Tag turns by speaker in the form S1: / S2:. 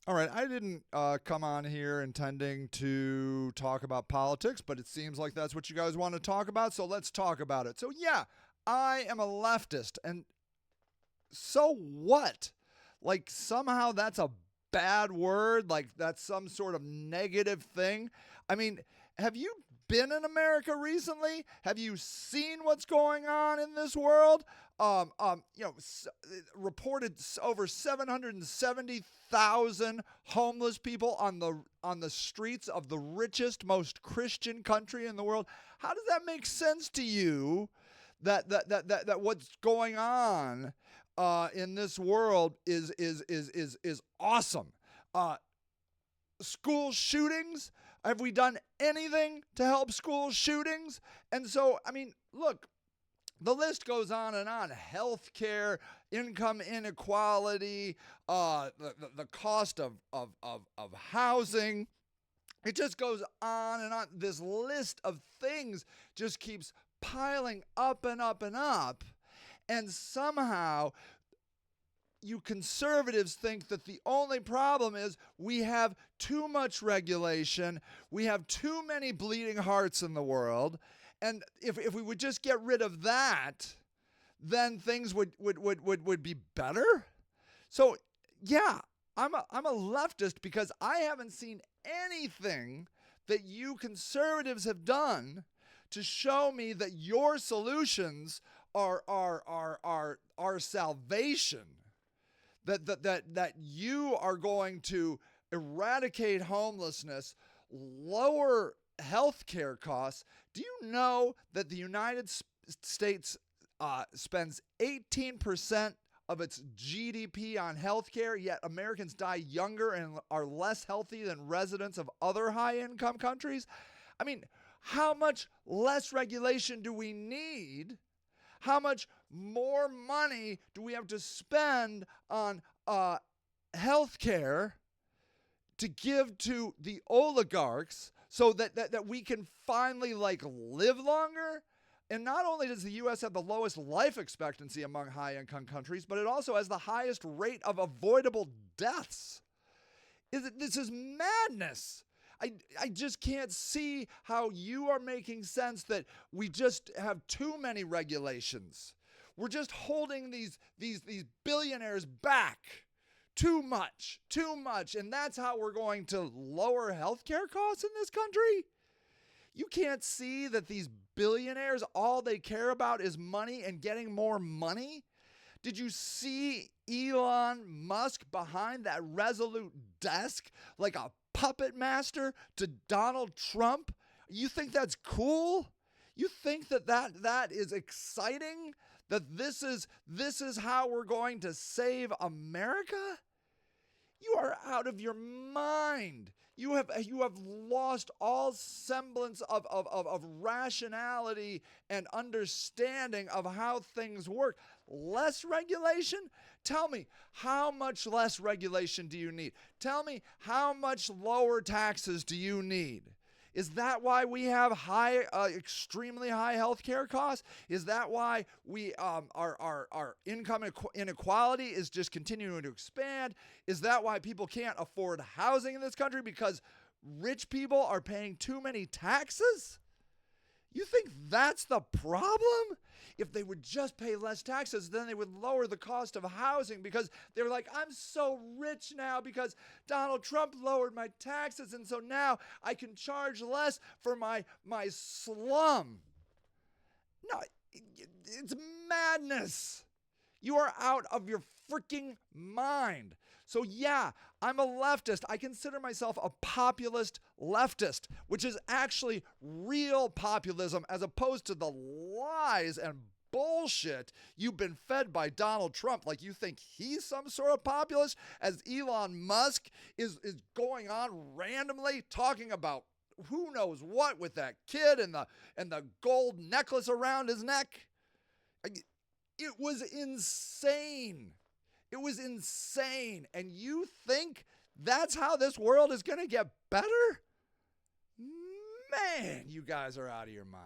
S1: All right, I didn't come on here intending to talk about politics, but it seems like that's what you guys want to talk about, so let's talk about it. So, yeah, I am a leftist, and so what? Like, somehow that's a bad word, like, that's some sort of negative thing. I mean, have you been in America recently? Have you seen what's going on in this world? Reported over 770,000 homeless people on the streets of the richest, most Christian country in the world. How does that make sense to you? That what's going on in this world is awesome. Uh, School shootings. Have we done anything to help school shootings? And so, I mean, look, the list goes on and on. Healthcare, income inequality, the cost of housing. It just goes on and on. This list of things just keeps piling up and up and up. And somehow you conservatives think that the only problem is we have too much regulation, we have too many bleeding hearts in the world, and if we would just get rid of that, then things would be better. So yeah, I'm a leftist because I haven't seen anything that you conservatives have done to show me that your solutions are salvation, that you are going to eradicate homelessness, lower health care costs. Do you know that the United States spends 18% of its GDP on healthcare, yet Americans die younger and are less healthy than residents of other high income countries? I mean, how much less regulation do we need? How much more money do we have to spend on healthcare to give to the oligarchs so that we can finally live longer? And not only does the US have the lowest life expectancy among high income countries, but it also has the highest rate of avoidable deaths. This is madness. I just can't see how you are making sense that we just have too many regulations. We're just holding these billionaires back too much, and that's how we're going to lower healthcare costs in this country. You can't see that these billionaires, all they care about is money and getting more money? Did you see Elon Musk behind that resolute desk like a puppet master to Donald Trump? You think that's cool? You think that is exciting? That this is how we're going to save America? You are out of your mind. You have lost all semblance of rationality and understanding of how things work. Less regulation? Tell me, how much less regulation do you need? Tell me, how much lower taxes do you need? Is that why we have extremely high healthcare costs? Is that why our income inequality is just continuing to expand? Is that why people can't afford housing in this country because rich people are paying too many taxes? You think that's the problem? If they would just pay less taxes, then they would lower the cost of housing because they're like, I'm so rich now because Donald Trump lowered my taxes, and so now I can charge less for my slum. No, it's madness. You are out of your freaking mind. So yeah, I'm a leftist. I consider myself a populist leftist, which is actually real populism as opposed to the lies and bullshit you've been fed by Donald Trump. Like you think he's some sort of populist as Elon Musk is going on randomly talking about who knows what with that kid and the gold necklace around his neck. It was insane. It was insane. And you think that's how this world is going to get better? Man, you guys are out of your mind.